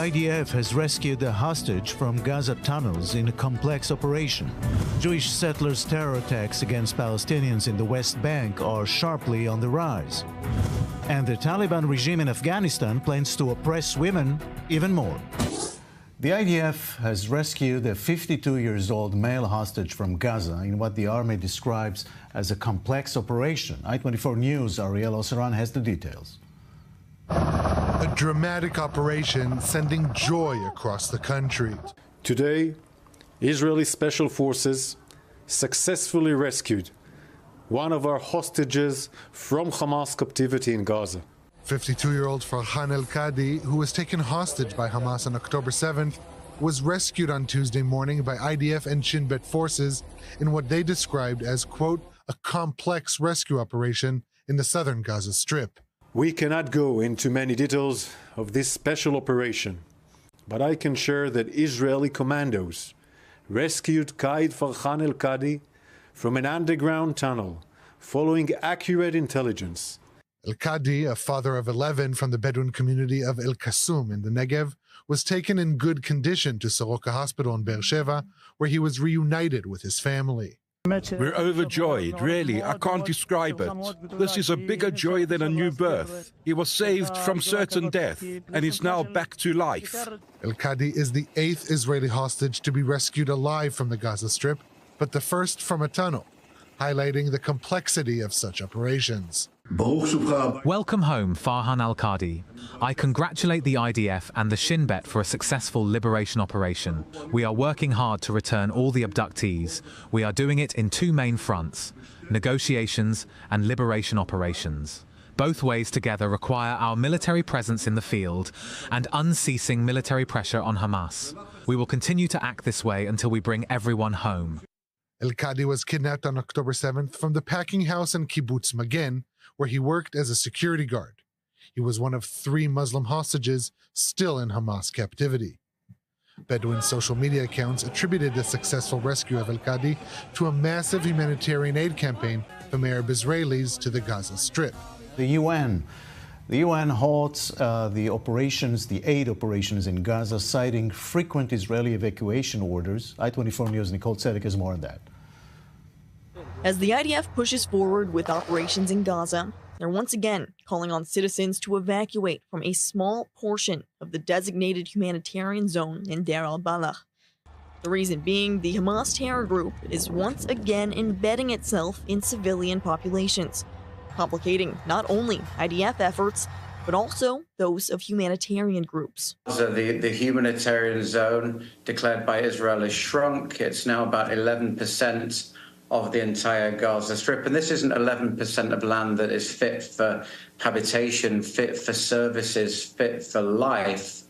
IDF has rescued a hostage from Gaza tunnels in a complex operation. Jewish settlers' terror attacks against Palestinians in the West Bank are sharply on the rise. And the Taliban regime in Afghanistan plans to oppress women even more. The IDF has rescued a 52-year-old male hostage from Gaza in what the army describes as a complex operation. I-24 News' Ariel Oseran has the details. A dramatic operation sending joy across the country. Today, Israeli special forces successfully rescued one of our hostages from Hamas captivity in Gaza. 52-year-old Farhan El-Kadi, who was taken hostage by Hamas on October 7th, was rescued on Tuesday morning by IDF and Shin Bet forces in what they described as, quote, a complex rescue operation in the southern Gaza Strip. We cannot go into many details of this special operation, but I can share that Israeli commandos rescued Qaid Farhan El-Kadi from an underground tunnel following accurate intelligence. El-Kadi, a father of 11 from the Bedouin community of El Kasum in the Negev, was taken in good condition to Soroka Hospital in Beersheba, where he was reunited with his family. We're overjoyed, really. I can't describe it. This is a bigger joy than a new birth. He was saved from certain death and is now back to life. El-Kadi is the 8th Israeli hostage to be rescued alive from the Gaza Strip, but the first from a tunnel, highlighting the complexity of such operations. Welcome home, Farhan Al-Kadi. I congratulate the IDF and the Shin Bet for a successful liberation operation. We are working hard to return all the abductees. We are doing it in two main fronts: negotiations and liberation operations. Both ways together require our military presence in the field and unceasing military pressure on Hamas. We will continue to act this way until we bring everyone home. El-Kadi was kidnapped on October 7th from the packing house in Kibbutz Magen, where he worked as a security guard. He was one of 3 Muslim hostages still in Hamas captivity. Bedouin social media accounts attributed the successful rescue of El-Kadi to a massive humanitarian aid campaign from Arab Israelis to the Gaza Strip. The UN halts the aid operations in Gaza, citing frequent Israeli evacuation orders. I-24 News' Nicole Tzedek has more on that. As the IDF pushes forward with operations in Gaza, they're once again calling on citizens to evacuate from a small portion of the designated humanitarian zone in Deir al-Balah. The reason being, the Hamas terror group is once again embedding itself in civilian populations, complicating not only IDF efforts, but also those of humanitarian groups. So the humanitarian zone declared by Israel has shrunk. It's now about 11% of the entire Gaza Strip. And this isn't 11% of land that is fit for habitation, fit for services, fit for life.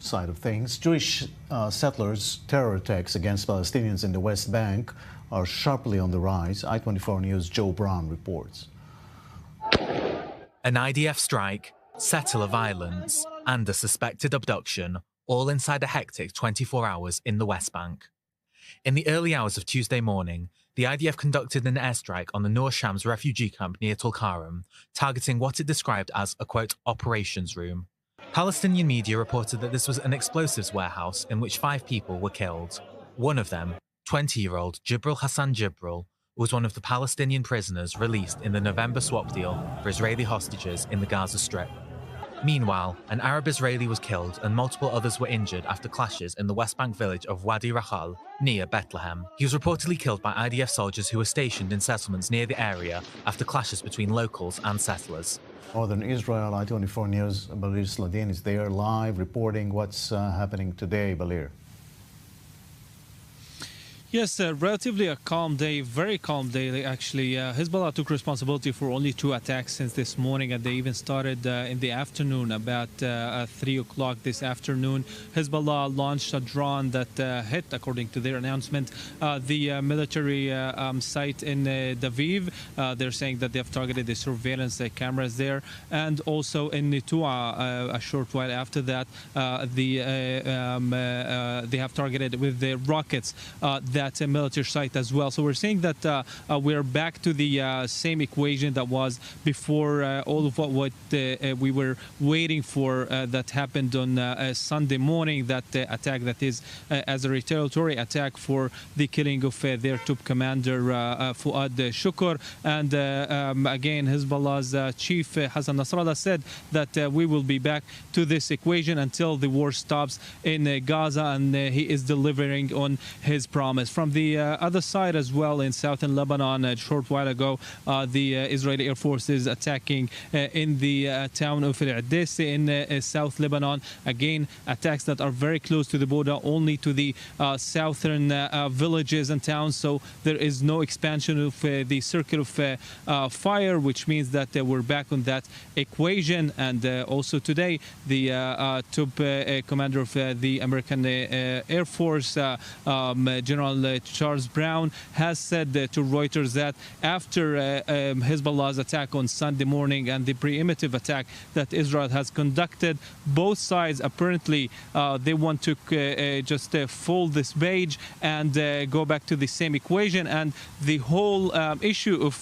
Side of things, Jewish settlers' terror attacks against Palestinians in the West Bank are sharply on the rise. I-24 News' Joe Brown reports. An IDF strike, settler violence, and a suspected abduction, all inside a hectic 24 hours in the West Bank. In the early hours of Tuesday morning, the IDF conducted an airstrike on the Nur Shams refugee camp near Tulkarem, targeting what it described as a, quote, operations room. Palestinian media reported that this was an explosives warehouse in which 5 people were killed. One of them, 20-year-old Jibril Hassan Jibril, was one of the Palestinian prisoners released in the November swap deal for Israeli hostages in the Gaza Strip. Meanwhile, an Arab Israeli was killed and multiple others were injured after clashes in the West Bank village of Wadi Rachal, near Bethlehem. He was reportedly killed by IDF soldiers who were stationed in settlements near the area after clashes between locals and settlers. Northern Israel, I-24 News' Balir Sladin is there live reporting what's happening today. Balir. Yes, relatively a calm day, very calm day actually. Hezbollah took responsibility for only 2 attacks since this morning, and they even started in the afternoon, about 3 o'clock this afternoon. Hezbollah launched a drone that hit, according to their announcement, the military site in Daviv. They're saying that they have targeted the surveillance cameras there, and also in Nitua a short while after that, they have targeted with the rockets that military site as well. So we're saying that we're back to the same equation that was before all of what we were waiting for that happened on Sunday morning, that attack that is as a retaliatory attack for the killing of their top commander Fuad Shukr. And again, Hezbollah's chief Hassan Nasrallah said that we will be back to this equation until the war stops in Gaza, and he is delivering on his promise. From the other side as well, in southern Lebanon, a short while ago, the Israeli Air Force is attacking in the town of Al-Adis in South Lebanon. Again, attacks that are very close to the border, only to the southern villages and towns. So there is no expansion of the circle of fire, which means that we're back on that equation. And also today, the top commander of the American Air Force, General Charles Brown, has said to Reuters that after Hezbollah's attack on Sunday morning and the preemptive attack that Israel has conducted, both sides apparently they want to just fold this page and go back to the same equation, and the whole issue of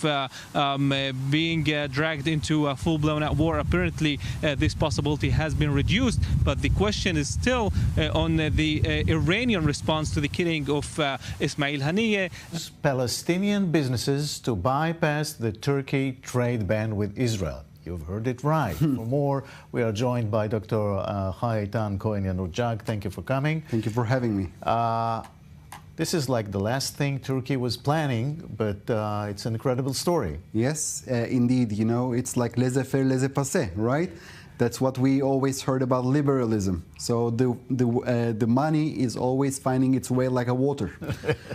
being dragged into a full-blown war, apparently this possibility has been reduced. But the question is still on the Iranian response to the killing of Ismail Haniyeh. Palestinian businesses to bypass the Turkey trade ban with Israel. You've heard it right. For more, we are joined by Dr. Haitham Kohen-Yanurjag. Thank you for coming. Thank you for having me. This is like the last thing Turkey was planning, but it's an incredible story. Yes, indeed. You know, it's like laissez-faire, laissez-passer, right? That's what we always heard about liberalism. So the money is always finding its way like a water,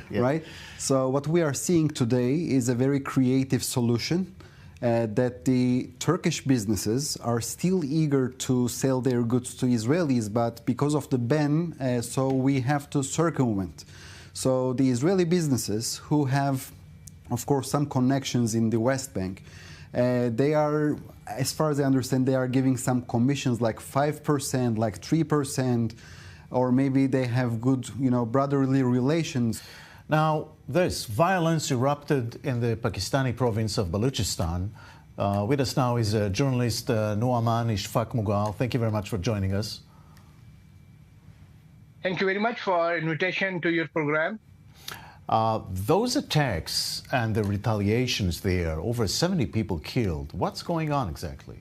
yeah. Right? So what we are seeing today is a very creative solution that the Turkish businesses are still eager to sell their goods to Israelis, but because of the ban, so we have to circumvent. So the Israeli businesses who have, of course, some connections in the West Bank, they are, as far as I understand, they are giving some commissions like 5%, like 3%, or maybe they have good, brotherly relations. Now, this violence erupted in the Pakistani province of Balochistan. With us now is journalist Nu'aman Ishfaq Mughal. Thank you very much for joining us. Thank you very much for invitation to your program. Those attacks and the retaliations there, over 70 people killed. What's going on exactly?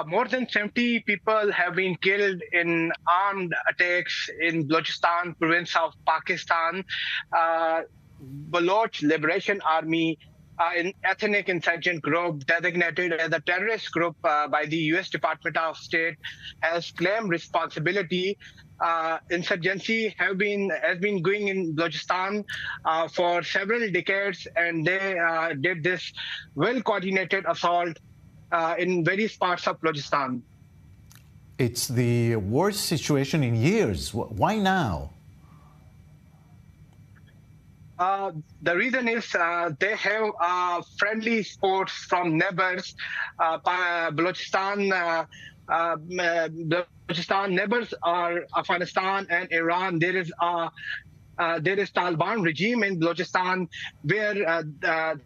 More than 70 people have been killed in armed attacks in Balochistan province of Pakistan. Baloch Liberation Army, an ethnic insurgent group designated as a terrorist group by the U.S. Department of State, has claimed responsibility. Insurgency has been going in Balochistan for several decades, and they did this well-coordinated assault in various parts of Balochistan. It's the worst situation in years. Why now? The reason is they have friendly sports from neighbors. Balochistan neighbors are Afghanistan and Iran. There is Taliban regime in Balochistan where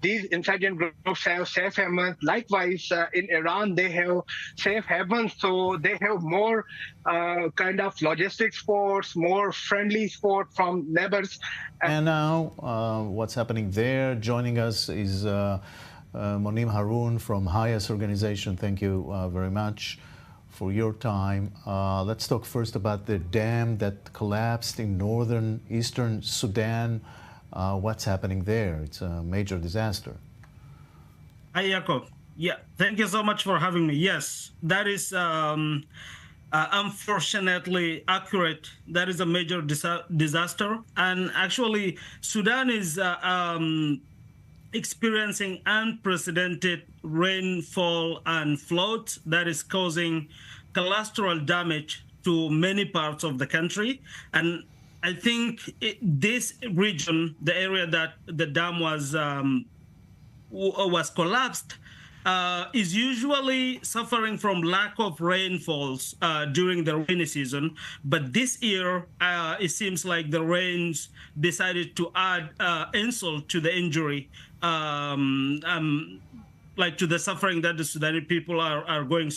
these insurgent groups have safe havens. Likewise, in Iran, they have safe havens. So they have more kind of logistics sports, more friendly sport from neighbors. And now, what's happening there? Joining us is Monim Haroun from Hayas organization. Thank you very much for your time. Let's talk first about the dam that collapsed in eastern Sudan. What's happening there? It's a major disaster. Hi, Jacob. Yeah, thank you so much for having me. Yes, that is unfortunately accurate. That is a major disaster. And actually, Sudan is experiencing unprecedented rainfall and floods that is causing collateral damage to many parts of the country. And I think this region, the area that the dam was collapsed, is usually suffering from lack of rainfalls during the rainy season. But this year, it seems like the rains decided to add insult to the injury, like to the suffering that the Sudanese people are going